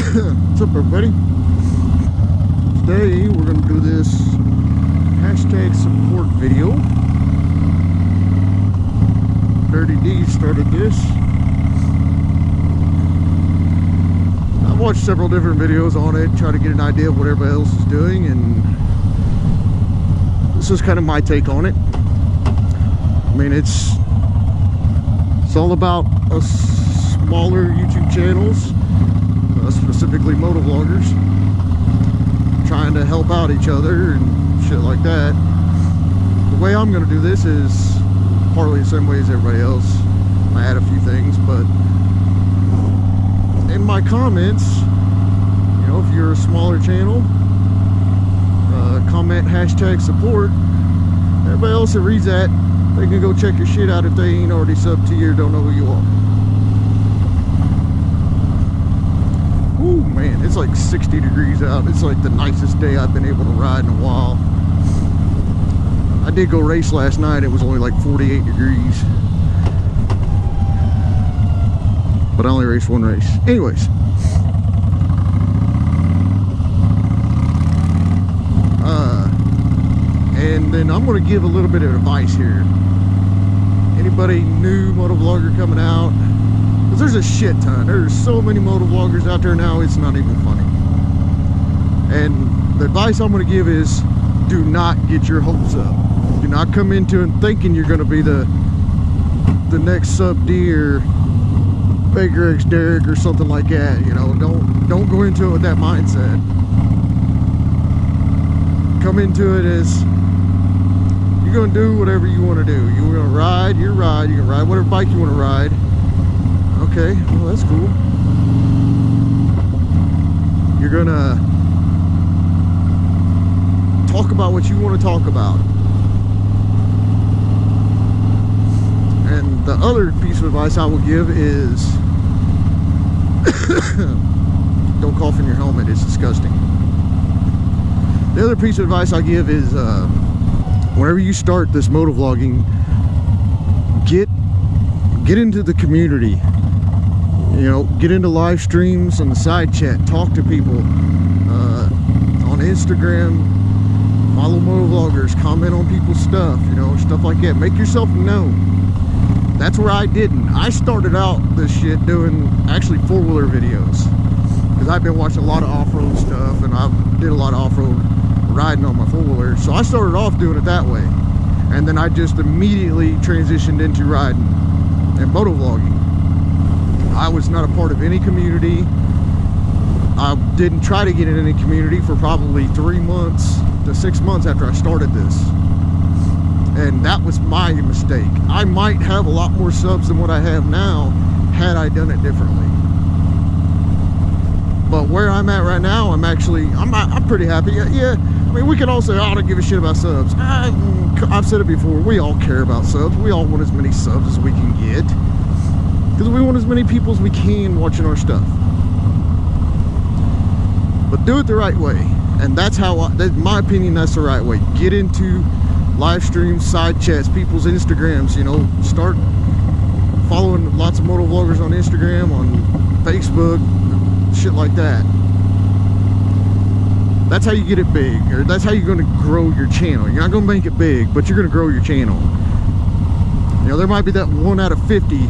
What's up, everybody? Today we're going to do this hashtag support video. Dirty D started this. I've watched several different videos on it, try to get an idea of what everybody else is doing, and this is kind of my take on it. I mean, it's all about us smaller YouTube channels, specifically motovloggers, trying to help out each other and shit like that. The way I'm going to do this is partly the same way as everybody else. I add a few things, but in my comments, you know, if you're a smaller channel, comment hashtag support. Everybody else that reads that, they can go check your shit out if they ain't already subbed to you or don't know who you are. Ooh, man, it's like 60 degrees out. It's like the nicest day I've been able to ride in a while. I did go race last night. It was only like 48 degrees. But I only raced one race. Anyways. And then I'm going to give a little bit of advice here. Anybody new motovlogger coming out? Because there's a shit ton. There's so many motovloggers out there now, it's not even funny. And the advice I'm going to give is, do not get your hopes up. Do not come into it thinking you're going to be the next Sub D or Baker X Derek or something like that. You know, don't go into it with that mindset. Come into it as you're going to do whatever you want to do. You're going to ride your ride. You can ride whatever bike you want to ride. Okay, well, that's cool. You're going to talk about what you want to talk about. And the other piece of advice I will give is don't cough in your helmet. It's disgusting. The other piece of advice I give is whenever you start this motovlogging, get into the community. You know, get into live streams on the side chat, talk to people on Instagram, follow motovloggers, comment on people's stuff, you know, stuff like that. Make yourself known. That's where I didn't. I started out this shit doing actually four-wheeler videos, because I've been watching a lot of off-road stuff, and I did a lot of off-road riding on my four-wheeler. So I started off doing it that way, and then I just immediately transitioned into riding and motovlogging. I was not a part of any community. I didn't try to get in any community for probably 3 months to 6 months after I started this. And that was my mistake. I might have a lot more subs than what I have now had I done it differently. But where I'm at right now, I'm pretty happy. Yeah, I mean, we can all say, oh, I don't give a shit about subs. I've said it before, we all care about subs. We all want as many subs as we can get, because we want as many people as we can watching our stuff. But do it the right way. And that's how, in my opinion, that's the right way. Get into live streams, side chats, people's Instagrams, you know, start following lots of motovloggers on Instagram, on Facebook, shit like that. That's how you get it big, or that's how you're going to grow your channel. You're not going to make it big, but you're going to grow your channel. You know, there might be that 1 out of 50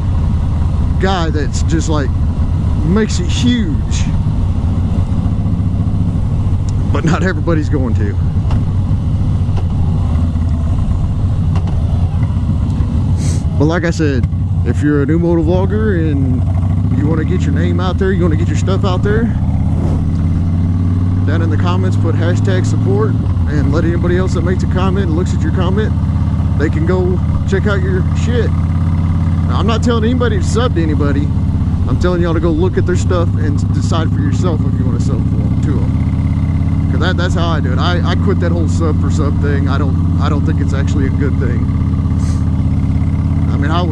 guy that's just like makes it huge, but not everybody's going to. But like I said, if you're a new motovlogger and you want to get your name out there, you want to get your stuff out there, down in the comments put hashtag support, and let anybody else that makes a comment and looks at your comment, they can go check out your shit. Now, I'm not telling anybody to sub to anybody. I'm telling y'all to go look at their stuff and decide for yourself if you want to sub to them. Because that's how I do it. I quit that whole sub for sub thing. I don't think it's actually a good thing. I mean, I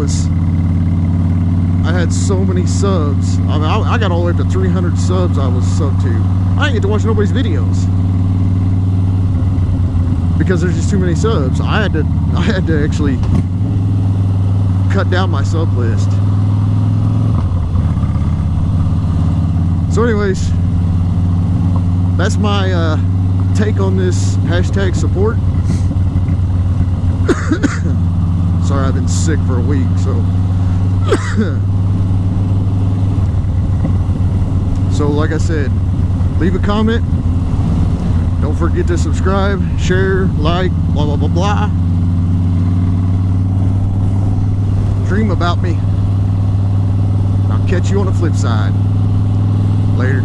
had so many subs. I mean, I got all the way up to 300 subs I was subbed to. I didn't get to watch nobody's videos because there's just too many subs. I had to actually cut down my sub list. So anyways, that's my take on this hashtag support. Sorry, I've been sick for a week, so so like I said, leave a comment. Don't forget to subscribe, share, like, blah blah blah blah. Dream about me. I'll catch you on the flip side. Later.